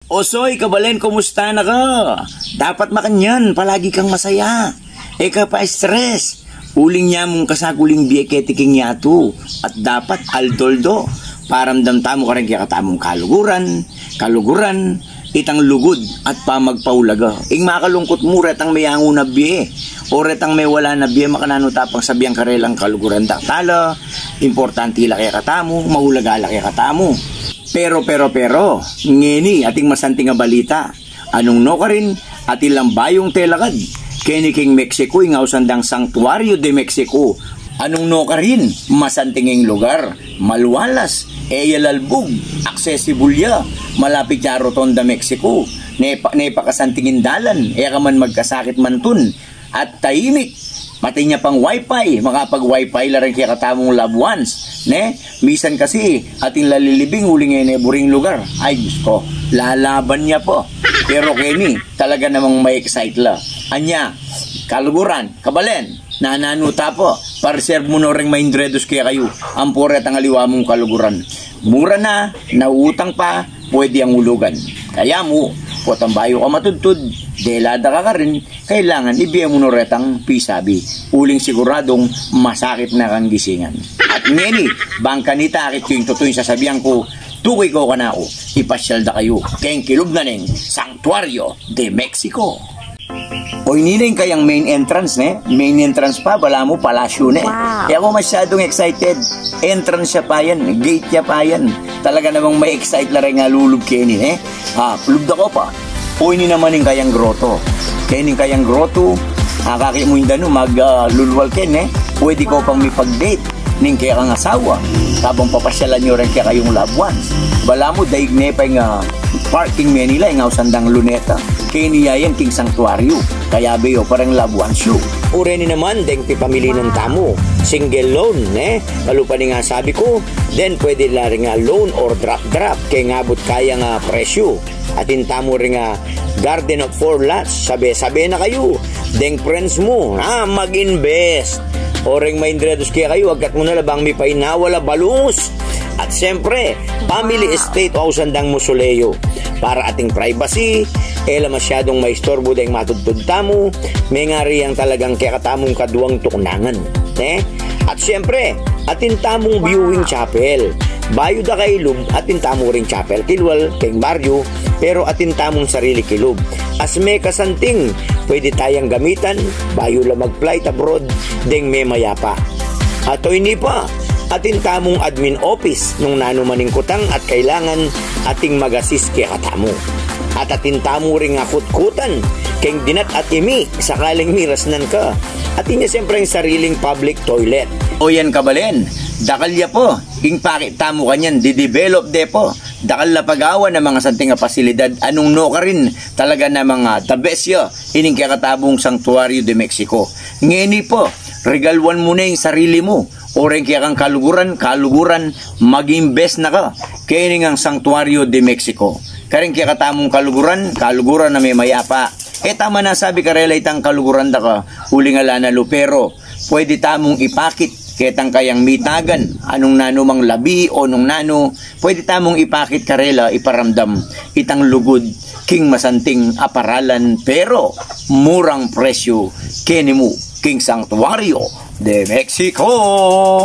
Osoy, kabalen, kumusta na ka? Dapat makanyan, palagi kang masaya. Eka pa stress. Uling niya mong kasaguling bieketiking yato. At dapat aldoldo. Paramdam tamo ka rin kaya katamong kaluguran, itang lugod at pamagpaulaga. Ing makalungkot mo, retang may hango na biye. O retang may wala na biye, makanano tapang sabiyang karelang kaluguran daktala. Importante la kaya katamo, mahulaga la kaya katamo. Pero, ngeni ating masanting nga balita. Anong no ka rin, at ilang bayong telakad. Keniking Mexico, ingausandang Sanctuario de Mexico. Anong no ka rin, masantinging lugar. Malwalas, eyalalbog, accessible ya. Malapit ya Rotonda, Mexico. Nepakasantingin dalan, ka man magkasakit mantun. At tahimik. Pati niya pang wifi, makapag-wifi la rin kaya katamong loved ones. Misan kasi ating lalilibing huling buring lugar. Ay, Diyos ko, lalaban niya po. Pero Kenny, talaga namang may excite la. Anya, kaluguran, kabalen, nananuta po. Para-serve mo na rin maindredos kaya kayo. Ang puret ang aliwa mong kaluguran. Mura na, nauutang pa, pwede ang ulugan. Kaya mo, potambayo ka matudtud, delada ka rin, kailangan ibiya mo na retang pisabi. Uling siguradong masakit na kang gisingan. At ngeni, bangka ni takit ko yung tutuin sasabihan ko, tukoy ko ka na ako, ipasyal da kayo, kayong kilog na ning Sanctuario de Mexico. Oy, niling kayang main entrance, Main entrance pa, bala mo, palasyo, Wow. Kaya ako masyadong excited. Entrance siya pa yan, gate niya pa yan. Talaga namang may excite na rin nga lulub Kenny, Lubda ko pa. Oy, ni naman yung kayang grotto. Kenny kayang grotto, kakimuinda no, maglulwal pwede ko pang may pag-date ning kaya kang asawa. Habang papasyalan nyo rin kaya kayong loved ones. Bala mo, daig pa yung parking Manila, yung sandang luneta. Kaya niya yan king sanctuario. Kaya bayo parang loved ones show. Ure ni naman, deng ti pamili ng tamo. Single loan, Kalupa ni nga sabi ko, then pwede la rin nga loan or drop. Kaya ngabot kaya nga presyo. Atin tamo rin nga garden of 4 lots. Sabi na kayo. Deng friends mo, mag-invest. O ring maindredos kaya kayo, agad mo na labang may painawala balungus. At siyempre, family estate o sandang musoleo. Para ating privacy, masyadong may istorbo dahil matudtudta mo, may nga riyang talagang kaya katamong kaduang tuknangan. At siyempre, atin tamong viewing chapel. Bayo da kay lub, atin tamo ring chapel. Kilwal, keng baryo, pero atin tamong sarili kilub. As may kasanting, pwede tayang gamitan, bayo lang mag-flight abroad, deng may mayapa. At hindi pa, atin tamong admin office nung nanumaning kutang at kailangan ating mag-assist kaya katamo. At atin tamo ring akut-kutan, keng dinat at imi, sakaling mirasnan ka. Atin niya siyempre yung sariling public toilet. O yan kabalen, dakalya po, king pakit tamo kanyan, didevelop de po. Dakal na pag-awa ng mga santing pasilidad, anong no ka rin talaga na mga tabesyo, ining kaya katabong Sanctuario de Mexico. Ngeni po, regalwan mo na yung sarili mo. O rin kaya kang kaluguran, mag-invest na ka. Kaya ang Sanctuario de Mexico. Karing kaya katamong kaluguran na may mayapa. Tama na sabi ka relay tang kaluguran da ka, huling alana lupero. Pwede tamong ipakit, ketang kayang mitagan, anong nano mang labi o nung nano, pwede tamong ipakit karela, iparamdam, itang lugod, king masanting aparalan, pero murang presyo, kenimu, king Sanctuario de Mexico.